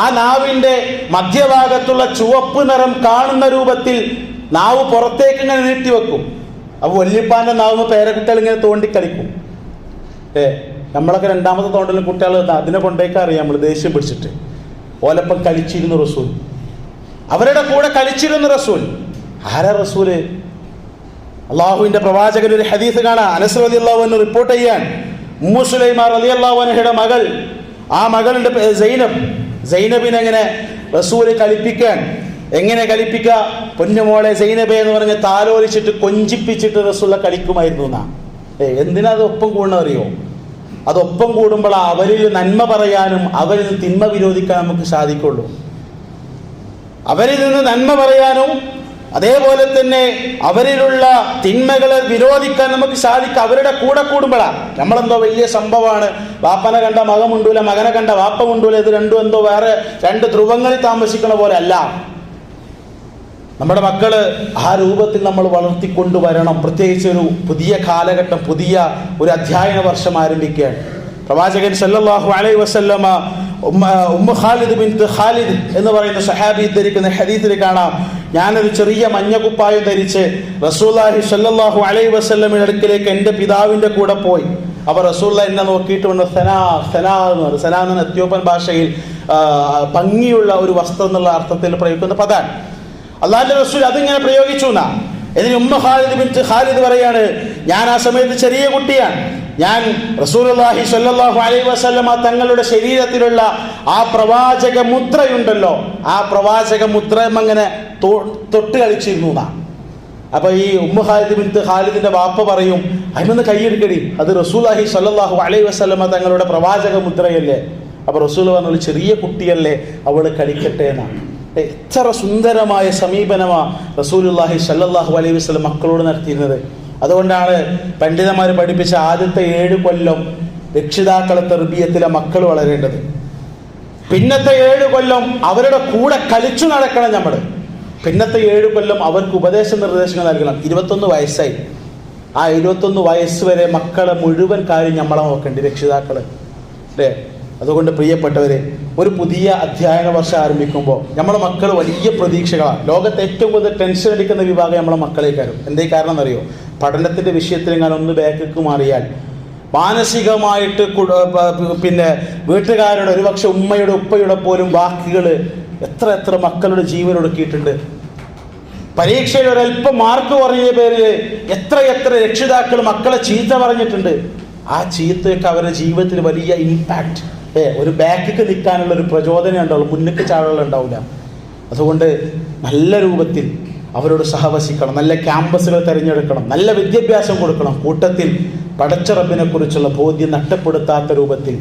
ആ നാവിന്റെ മധ്യഭാഗത്തുള്ള ചുവപ്പ് നിറം കാണുന്ന രൂപത്തിൽ നാവ് പുറത്തേക്ക് ഇങ്ങനെ നീട്ടി വെക്കും. അപ്പൊ വല്യപ്പാന്റെ നാവ് പേരക്കുട്ടികൾ ഇങ്ങനെ തോണ്ടി കളിക്കും. നമ്മളൊക്കെ രണ്ടാമത്തെ തോണ്ടലും കുട്ടികൾ അതിനെ കൊണ്ടേക്ക് അറിയാം, നമ്മൾ ദേഷ്യം പിടിച്ചിട്ട്. ഓലപ്പം കളിച്ചിരുന്നു റസൂൽ, അവരുടെ കൂടെ കളിച്ചിരുന്നു റസൂൽ. ആരാ റസൂല്? അള്ളാഹുവിന്റെ പ്രവാചകൻ ഒരു ഹദീസ് കാണാം, അനസ് റളിയല്ലാഹു അൻഹു റിപ്പോർട്ട് ചെയ്യാൻ, ഉമ്മു സുലൈമ റളിയല്ലാഹു അൻഹയുടെ മകൾ, ആ മകളുടെ സൈനബിനെ എങ്ങനെ റസൂല് കളിപ്പിക്കാൻ, എങ്ങനെ കളിപ്പിക്കുക? പൊന്നുമോളെ സൈനബെ എന്ന് പറഞ്ഞ് താലോലിച്ചിട്ട് കൊഞ്ചിപ്പിച്ചിട്ട് റസൂല കളിക്കുമായിരുന്നു എന്നാ. എന്തിനാ അത് ഒപ്പം കൂടണറിയോ? അതൊപ്പം കൂടുമ്പോൾ അവരിൽ നന്മ പറയാനും അവരിൽ തിന്മ വിരോധിക്കാൻ നമുക്ക് സാധിക്കുള്ളൂ. അവരിൽ നിന്ന് നന്മ പറയാനും അതേപോലെ തന്നെ അവരിലുള്ള തിന്മകളെ വിരോധിക്കാൻ നമുക്ക് സാധിക്കും അവരുടെ കൂടെ കൂടുമ്പോഴാണ്. നമ്മളെന്തോ വലിയ സംഭവമാണ്, വാപ്പനെ കണ്ട മകൻ മുണ്ടൂല, മകനെ കണ്ട വാപ്പ മുണ്ടൂല, ഇത് രണ്ടും എന്തോ വേറെ രണ്ട് ധ്രുവങ്ങളിൽ താമസിക്കണ പോലെ അല്ല. നമ്മുടെ മക്കള് ആ രൂപത്തിൽ നമ്മൾ വളർത്തിക്കൊണ്ടുവരണം. പ്രത്യേകിച്ച് ഒരു പുതിയ കാലഘട്ടം, പുതിയ ഒരു അധ്യയന വർഷം ആരംഭിക്കുകയാണ്. പ്രവാചകൻ സല്ലല്ലാഹു അലൈഹി വസല്ലമ ഉമ്മ ഖാലിദ് ബിൻത് ഖാലിദ് എന്ന് പറയുന്ന സഹാബി ധരിക്കുന്ന ഹദീസിൽ കാണാം, ഞാനൊരു ചെറിയ മഞ്ഞക്കുപ്പായം ധരിച്ച് റസൂലുള്ളാഹി സല്ലല്ലാഹു അലൈഹി വസല്ലമയുടെ അടുക്കലേക്ക് എൻ്റെ പിതാവിൻ്റെ കൂടെ പോയി. അപ്പോൾ റസൂലുള്ളാഹി എന്നെ നോക്കിയിട്ട് പറഞ്ഞു സനാ സനാ എന്ന് പറഞ്ഞു. സനാ എന്ന എത്യോപ്യൻ ഭാഷയിൽ ഭംഗിയുള്ള ഒരു വസ്ത്രം എന്നുള്ള അർത്ഥത്തിൽ പ്രയോഗിക്കുന്ന പദമാണ്. അള്ളാഹുവിന്റെ റസൂൽ അതിങ്ങനെ പ്രയോഗിച്ചു എന്നാ. ഇതിന് ഉമ്മ ഖാലിദ് ബിൻത് ഖാലിദ് പറയാണ്, ഞാൻ ആ സമയത്ത് ചെറിയ കുട്ടിയാണ്. ഞാൻ റസൂലുള്ളാഹി സ്വല്ലല്ലാഹു അലൈഹി വസല്ലമ തങ്ങളുടെ ശരീരത്തിലുള്ള ആ പ്രവാചക മുദ്രയുണ്ടല്ലോ, ആ പ്രവാചക മുദ്ര അങ്ങനെ തൊട്ട് കളിച്ചിരുന്നു എന്നാ. അപ്പൊ ഈ ഉമ്മ ഖാലിദ് ബിൻത് ഖാലിദിന്റെ വാപ്പ പറയും, അതിനൊന്ന് കൈയെടുക്കടി, അത് റസൂലുള്ളാഹി സ്വല്ലല്ലാഹു അലൈഹി വസല്ലമ തങ്ങളുടെ പ്രവാചക മുദ്രയല്ലേ. അപ്പൊ റസൂൽ പറഞ്ഞു, ചെറിയ കുട്ടിയല്ലേ, അവള് കളിക്കട്ടെ എന്നാണ്. എത്ര സുന്ദരമായ സമീപനമാണ് റസൂലുള്ളാഹി സ്വല്ലല്ലാഹു അലൈഹി വസല്ലം മക്കളോട് നടത്തിയിരുന്നത്. അതുകൊണ്ടാണ് പണ്ഡിതന്മാർ പഠിപ്പിച്ച ആദ്യത്തെ 7 കൊല്ലം രക്ഷിതാക്കളെ തർബിയത്തിലെ മക്കൾ വളരേണ്ടത്. പിന്നത്തെ 7 കൊല്ലം അവരുടെ കൂടെ കളിച്ചു നടക്കണം നമ്മൾ. പിന്നത്തെ 7 കൊല്ലം അവർക്ക് ഉപദേശ നിർദ്ദേശങ്ങൾ നൽകണം. 21 വയസ്സായി, ആ 21 വയസ്സ് വരെ മക്കളെ മുഴുവൻ കാര്യം നമ്മളെ നോക്കേണ്ടി രക്ഷിതാക്കള് അല്ലേ. അതുകൊണ്ട് പ്രിയപ്പെട്ടവരെ, ഒരു പുതിയ അധ്യയന വർഷം ആരംഭിക്കുമ്പോൾ നമ്മുടെ മക്കൾ വലിയ പ്രതീക്ഷകളാണ്. ലോകത്ത് ഏറ്റവും കൂടുതൽ ടെൻഷൻ അടിക്കുന്ന വിഭാഗം നമ്മളെ മക്കളേക്കാരും. എന്തേ കാരണം എന്നറിയോ? പഠനത്തിൻ്റെ വിഷയത്തിൽ ഞാൻ ഒന്ന് ബാക്കിലേക്ക് മാറിയാൽ മാനസികമായിട്ട് വീട്ടുകാരുടെ, ഒരുപക്ഷെ ഉമ്മയുടെ ഉപ്പയുടെ പോലും വാക്കുകൾ എത്ര മക്കളുടെ ജീവൻ ഒടുക്കിയിട്ടുണ്ട്. പരീക്ഷയിൽ ഒരല്പം മാർക്ക് കുറഞ്ഞ പേരിൽ എത്ര രക്ഷിതാക്കൾ മക്കളെ ചീത്ത പറഞ്ഞിട്ടുണ്ട്. ആ ചീത്തയൊക്കെ അവരുടെ ജീവിതത്തിൽ വലിയ ഇമ്പാക്റ്റ്, ഒരു ബാക്കിക്ക് നിൽക്കാനുള്ള ഒരു പ്രചോദനം ഉണ്ടാവുള്ളൂ, മുന്നിക്ക് ചാടുകൾ ഉണ്ടാവില്ല. അതുകൊണ്ട് നല്ല രൂപത്തിൽ അവരോട് സഹവസിക്കണം, നല്ല ക്യാമ്പസുകൾ തിരഞ്ഞെടുക്കണം, നല്ല വിദ്യാഭ്യാസം കൊടുക്കണം. കൂട്ടത്തിൽ പടച്ച റബ്ബിനെ കുറിച്ചുള്ള ബോധ്യം നഷ്ടപ്പെടുത്താത്ത രൂപത്തിൽ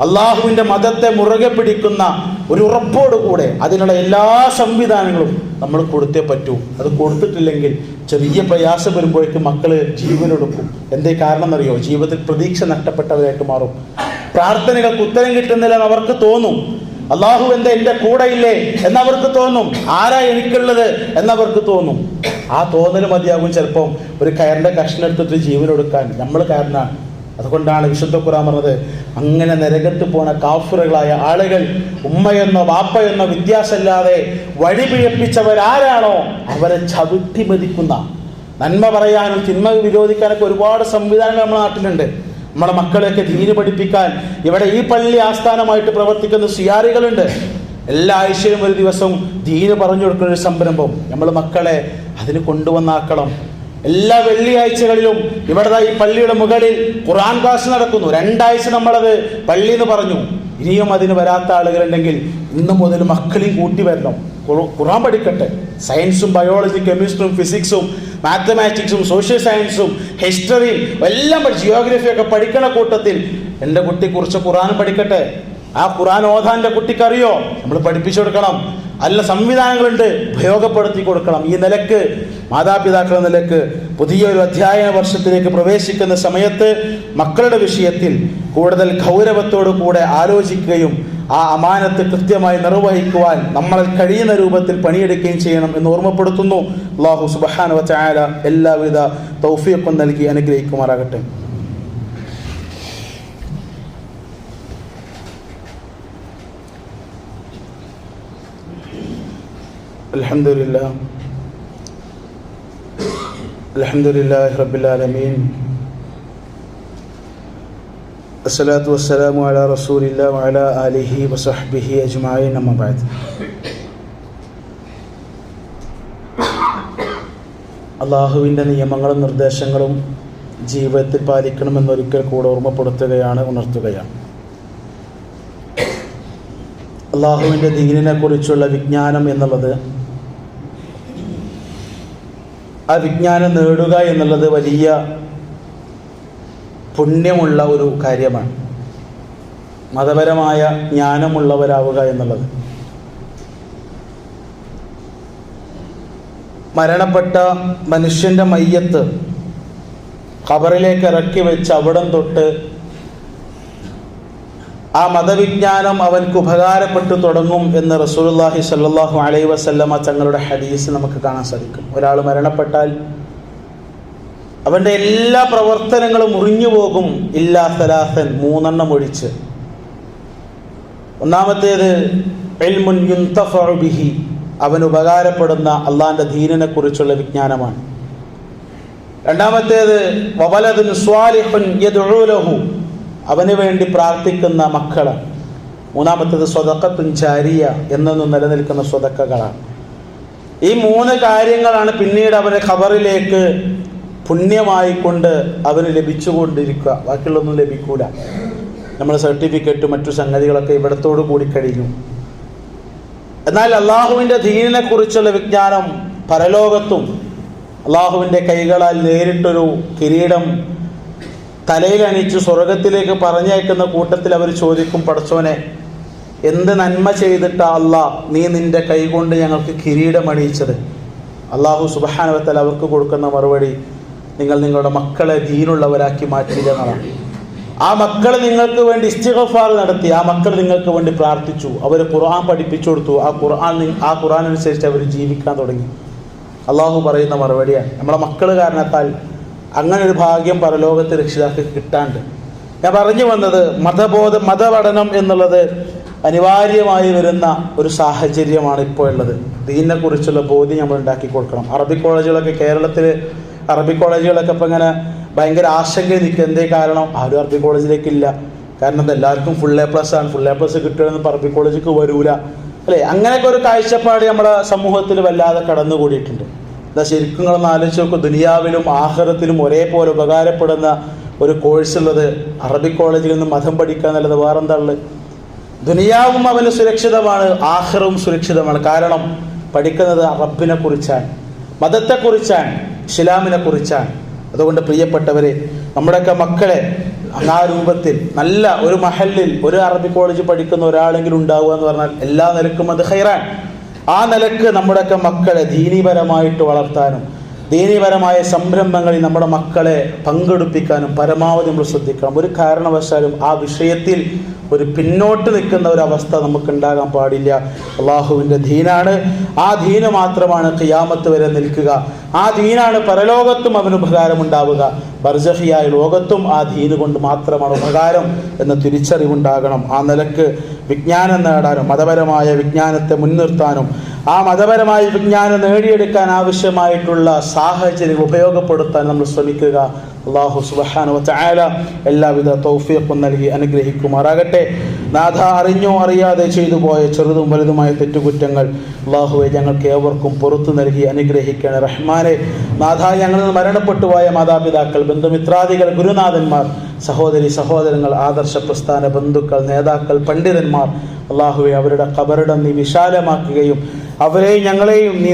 അള്ളാഹുവിൻ്റെ മതത്തെ മുറുകെ പിടിക്കുന്ന ഒരു ഉറപ്പോടുകൂടെ അതിനുള്ള എല്ലാ സംവിധാനങ്ങളും നമ്മൾ കൊടുത്തേ പറ്റൂ. അത് കൊടുത്തിട്ടില്ലെങ്കിൽ ചെറിയ പ്രയാസം വരുമ്പോഴേക്കും മക്കൾ ജീവനൊടുക്കും. എന്തേ കാരണം എന്നറിയോ? ജീവിതത്തിൽ പ്രതീക്ഷ നഷ്ടപ്പെട്ടവരായിട്ട് മാറും. പ്രാർത്ഥനകൾക്ക് ഉത്തരം കിട്ടുന്നില്ലെന്ന് അവർക്ക് തോന്നും. അള്ളാഹു എൻ്റെ കൂടെ ഇല്ലേ എന്നവർക്ക് തോന്നും. ആരാ എനിക്കുള്ളത് എന്നവർക്ക് തോന്നും. ആ തോന്നൽ മതിയാകും ചിലപ്പം ഒരു കയറിൻ്റെ കഷ്ണം എടുത്തിട്ട് ജീവനൊടുക്കാൻ. നമ്മൾ കാരണമാണ്. അതുകൊണ്ടാണ് വിശുദ്ധ ഖുർആൻ പറഞ്ഞത്, അങ്ങനെ നരകത്ത് പോണ കാഫിറുകളായ ആളുകൾ ഉമ്മയെന്നോ വാപ്പയെന്നോ വ്യത്യാസമില്ലാതെ വഴി പിഴപ്പിച്ചവരാരാണോ അവരെ ചവിട്ടി മതിക്കുന്ന. നന്മ പറയാനും തിന്മ വിരോധിക്കാനൊക്കെ ഒരുപാട് സംവിധാനങ്ങൾ നമ്മുടെ നാട്ടിലുണ്ട്. നമ്മുടെ മക്കളെയൊക്കെ ദീന് പഠിപ്പിക്കാൻ ഇവിടെ ഈ പള്ളി ആസ്ഥാനമായിട്ട് പ്രവർത്തിക്കുന്ന സിയാറികളുണ്ട്. എല്ലാ ആഴ്ചയിലും ഒരു ദിവസം ദീന് പറഞ്ഞു കൊടുക്കുന്ന ഒരു സംരംഭം. നമ്മൾ മക്കളെ അതിന് കൊണ്ടുവന്നാക്കണം. എല്ലാ വെള്ളിയാഴ്ചകളിലും ഇവിടെ ഈ പള്ളിയുടെ മുകളിൽ ഖുർആൻ ക്ലാസ് നടക്കുന്നു. 2 ആഴ്ച നമ്മളത് പള്ളി എന്ന് പറഞ്ഞു. ഇനിയും അതിന് വരാത്ത ആളുകളുണ്ടെങ്കിൽ ഇന്നു മുതൽ മക്കളെയും കൂട്ടി വരണം. ഖുർആൻ പഠിക്കട്ടെ. സയൻസും ബയോളജി കെമിസ്ട്രിയും ഫിസിക്സും മാത്തമാറ്റിക്സും സോഷ്യൽ സയൻസും ഹിസ്റ്ററിയും എല്ലാം ജിയോഗ്രഫിയൊക്കെ പഠിക്കണ കൂട്ടത്തിൽ എൻ്റെ കുട്ടി കുറിച്ച് ഖുർആൻ പഠിക്കട്ടെ. ആ ഖുർആൻ ഓതാൻ എൻ്റെ കുട്ടിക്കറിയോ? നമ്മൾ പഠിപ്പിച്ചു കൊടുക്കണം. അല്ല, സംവിധാനങ്ങളുണ്ട്, ഉപയോഗപ്പെടുത്തി കൊടുക്കണം. ഈ നിലക്ക് മാതാപിതാക്കളുടെ നിലക്ക് പുതിയൊരു അധ്യയന വർഷത്തിലേക്ക് പ്രവേശിക്കുന്ന സമയത്ത് മക്കളുടെ വിഷയത്തിൽ കൂടുതൽ ഗൗരവത്തോടു കൂടെ ആലോചിക്കുകയും ആ അമാനത്ത് കൃത്യമായി നിർവഹിക്കുവാൻ നമ്മളിൽ കഴിയുന്ന രൂപത്തിൽ പണിയെടുക്കുകയും ചെയ്യണം എന്ന് ഓർമ്മപ്പെടുത്തുന്നു. അല്ലാഹു സുബ്ഹാനഹു വ തആല എല്ലാവിധ തൗഫീഖും നൽകി അനുഗ്രഹിക്കുമാറാകട്ടെ. അൽഹംദുലില്ലാഹി റബ്ബിൽ ആലമീൻ. അസ്സലാത്തു വസ്സലാമു അലാ റസൂലില്ലാഹി വഅലാ ആലിഹി വസഹ്ബിഹി അജ്മഈൻ. അമ്മാ ബഅദ്. അല്ലാഹുവിൻ്റെ നിയമങ്ങളും നിർദ്ദേശങ്ങളും ജീവിതത്തിൽ പാലിക്കണമെന്നൊരിക്കൽ കൂടെ ഓർമ്മപ്പെടുത്തുകയാണ്, ഉണർത്തുകയാണ്. അല്ലാഹുവിൻ്റെ ദീനിനെ കുറിച്ചുള്ള വിജ്ഞാനം എന്നുള്ളത്, ആ വിജ്ഞാനം നേടുക എന്നുള്ളത് വലിയ പുണ്യമുള്ള ഒരു കാര്യമാണ്. മതപരമായ ജ്ഞാനമുള്ളവരാവുക എന്നുള്ളത്. മരണപ്പെട്ട മനുഷ്യൻ്റെ മയ്യത്ത് ഖബറിലേക്ക് ഇറക്കി വെച്ച് അവിടം തൊട്ട് ആ മതവിജ്ഞാനം അവൻക്ക് ഉപകാരപ്പെട്ടു തുടങ്ങും എന്ന് റസൂലുള്ളാഹി സ്വല്ലല്ലാഹു അലൈഹി വസല്ലമ തങ്ങളുടെ ഹദീസ് നമുക്ക് കാണാൻ സാധിക്കും. ഒരാൾ മരണപ്പെട്ടാൽ അവൻ്റെ എല്ലാ പ്രവർത്തനങ്ങളും മുറിഞ്ഞു പോകും. ഇല്ലാ സലാസൻ, 3 ഒഴിച്ച്. ഒന്നാമത്തേത് ഇൽമുൻ യുൻതഫഉ ബിഹി, അവന് ഉപകാരപ്പെടുന്ന അള്ളാഹിൻ്റെ ദീനിനെ കുറിച്ചുള്ള വിജ്ഞാനമാണ്. രണ്ടാമത്തേത് വവലദുൻ സ്വാലിഹുൻ യദ്ഉ ലഹു, അവന് വേണ്ടി പ്രാർത്ഥിക്കുന്ന മക്കളാണ്. മൂന്നാമത്തേത് സ്വദഖത്തുൻ ജാരിയ, എന്നും നിലനിൽക്കുന്ന സ്വദഖകളാണ്. ഈ 3 കാര്യങ്ങളാണ് പിന്നീട് അവനെ ഖബറിലേക്ക് പുണ്യമായിക്കൊണ്ട് അവന് ലഭിച്ചുകൊണ്ടിരിക്കുക. ബാക്കിയുള്ളൊന്നും ലഭിക്കൂല. നമ്മൾ സർട്ടിഫിക്കറ്റും മറ്റു സംഗതികളൊക്കെ ഇവിടത്തോടു കൂടി കഴിഞ്ഞു. എന്നാൽ അള്ളാഹുവിൻ്റെ ദീനിനെ കുറിച്ചുള്ള വിജ്ഞാനം പരലോകത്തും അള്ളാഹുവിൻ്റെ കൈകളാൽ നേരിട്ടൊരു കിരീടം തലയിലണിച്ച് സ്വർഗത്തിലേക്ക് പറഞ്ഞയക്കുന്ന കൂട്ടത്തിൽ അവർ ചോദിക്കും, പടച്ചോനെ, എന്ത് നന്മ ചെയ്തിട്ടാ അള്ളാഹ് നീ നിൻ്റെ കൈകൊണ്ട് ഞങ്ങൾക്ക് കിരീടമണിയിച്ചത്? അള്ളാഹു സുബ്ഹാനഹു വ തആല അവർക്ക് കൊടുക്കുന്ന മറുപടി, നിങ്ങൾ നിങ്ങളുടെ മക്കളെ ദീനുള്ളവരാക്കി മാറ്റില്ല എന്നാണ്. ആ മക്കൾ നിങ്ങൾക്ക് വേണ്ടി ഇസ്തിഗ്ഫാർ നടത്തി, ആ മക്കൾ നിങ്ങൾക്ക് വേണ്ടി പ്രാർത്ഥിച്ചു, അവർ ഖുർആൻ പഠിപ്പിച്ചു കൊടുത്തു, ആ ഖുർആൻ അനുസരിച്ച് അവർ ജീവിക്കാൻ തുടങ്ങി. അള്ളാഹു പറയുന്ന മറുപടിയാണ്. നമ്മളെ മക്കൾ കാരണത്താൽ അങ്ങനെ ഒരു ഭാഗ്യം പരലോകത്ത് രക്ഷിതാക്കൾക്ക് കിട്ടാണ്ട്. ഞാൻ പറഞ്ഞു വന്നത്, മതപഠനം എന്നുള്ളത് അനിവാര്യമായി വരുന്ന ഒരു സാഹചര്യമാണ് ഇപ്പോൾ ഉള്ളത്. ദീനിനെ കുറിച്ചുള്ള ബോധ്യം നമ്മൾ ഉണ്ടാക്കി കൊടുക്കണം. അറബിക് കോളേജുകളൊക്കെ, കേരളത്തിൽ അറബിക് കോളേജുകളൊക്കെ ഇപ്പം ഇങ്ങനെ ഭയങ്കര ആശങ്കയിൽ നിൽക്കുക. എന്തേ കാരണം? ആരും അറബിക് കോളേജിലേക്കില്ല. കാരണം എല്ലാവർക്കും ഫുൾ എ പ്ലസ് ആണ്. ഫുൾ എ പ്ലസ് കിട്ടുകയെന്ന് അറബിക് കോളേജിലേക്ക് വരൂല, അല്ലേ? അങ്ങനെയൊക്കെ ഒരു കാഴ്ചപ്പാട് നമ്മുടെ സമൂഹത്തിൽ വല്ലാതെ കടന്നുകൂടിയിട്ടുണ്ട്. എന്താ ശരിക്കും നിങ്ങളൊന്ന് ആലോചിച്ച് നോക്കും, ദുനിയാവിലും ആഖിറത്തിലും ഒരേപോലെ ഉപകാരപ്പെടുന്ന ഒരു കോഴ്സുള്ളത് അറബിക് കോളേജിൽ നിന്ന് മതം പഠിക്കുക എന്നുള്ളത് വേറെന്താ ഉള്ളത്? ദുനിയാവും അവന് സുരക്ഷിതമാണ്, ആഖിറവും സുരക്ഷിതമാണ്. കാരണം പഠിക്കുന്നത് റബ്ബിനെ കുറിച്ചാണ്, മതത്തെക്കുറിച്ചാണ്, ഇസ്ലാമിനെ കുറിച്ചാണ്. അതുകൊണ്ട് പ്രിയപ്പെട്ടവരെ, നമ്മുടെയൊക്കെ മക്കളെ ആ രൂപത്തിൽ നല്ല ഒരു മഹല്ലിൽ ഒരു അറബിക് കോളേജ് പഠിക്കുന്ന ഒരാളെങ്കിലും ഉണ്ടാവുക എന്ന് പറഞ്ഞാൽ എല്ലാ നിലക്കും അത് ഖൈറാൻ. ആ നിലക്ക് നമ്മുടെയൊക്കെ മക്കളെ ദീനീപരമായിട്ട് വളർത്താനും ദീനീപരമായ സംരംഭങ്ങളിൽ നമ്മുടെ മക്കളെ പങ്കെടുപ്പിക്കാനും പരമാവധി നമ്മൾ ശ്രദ്ധിക്കണം. ഒരു കാരണവശാലും ആ വിഷയത്തിൽ ഒരു പിന്നോട്ട് നിൽക്കുന്ന ഒരവസ്ഥ നമുക്കുണ്ടാകാൻ പാടില്ല. അള്ളാഹുവിൻ്റെ ദീനാണ്, ആ ദീന് മാത്രമാണ് ഖിയാമത്ത് വരെ നിൽക്കുക. ആ ദീനാണ് പരലോകത്തും അവന് ഉപകാരമുണ്ടാവുക, ബർസഖിയായ ലോകത്തും ആ ദീന് കൊണ്ട് മാത്രമാണ് ഉപകാരം എന്ന തിരിച്ചറിവുണ്ടാകണം. ആ നിലക്ക് വിജ്ഞാനം നേടാനും മതപരമായ വിജ്ഞാനത്തെ മുൻനിർത്താനും ആ മതപരമായ വിജ്ഞാനം നേടിയെടുക്കാൻ ആവശ്യമായിട്ടുള്ള സാഹചര്യം ഉപയോഗപ്പെടുത്താൻ നമ്മൾ ശ്രമിക്കുക. അല്ലാഹു സുബ്ഹാനഹു വ തആല എല്ലാവിധ തൗഫീഖും നൽകി അനുഗ്രഹിക്കുമാറാകട്ടെ. നാഥ, അറിഞ്ഞോ അറിയാതെ ചെയ്തു പോയ ചെറുതും വലുതുമായ തെറ്റുകുറ്റങ്ങൾ അല്ലാഹുവേ ഞങ്ങൾക്ക് ഏവർക്കും പുറത്തു നൽകി അനുഗ്രഹിക്കണേ റഹ്മാനെ. നാഥ, ഞങ്ങളിൽ നിന്ന് മരണപ്പെട്ടു പോയ മാതാപിതാക്കൾ, ബന്ധുമിത്രാദികൾ, ഗുരുനാഥന്മാർ, സഹോദരി സഹോദരങ്ങൾ, ആദർശ പ്രസ്ഥാന ബന്ധുക്കൾ, നേതാക്കൾ, പണ്ഡിതന്മാർ, അല്ലാഹുവേ അവരുടെ ഖബറിടം നീ വിശാലമാക്കുകയും അവരെയും ഞങ്ങളെയും നീ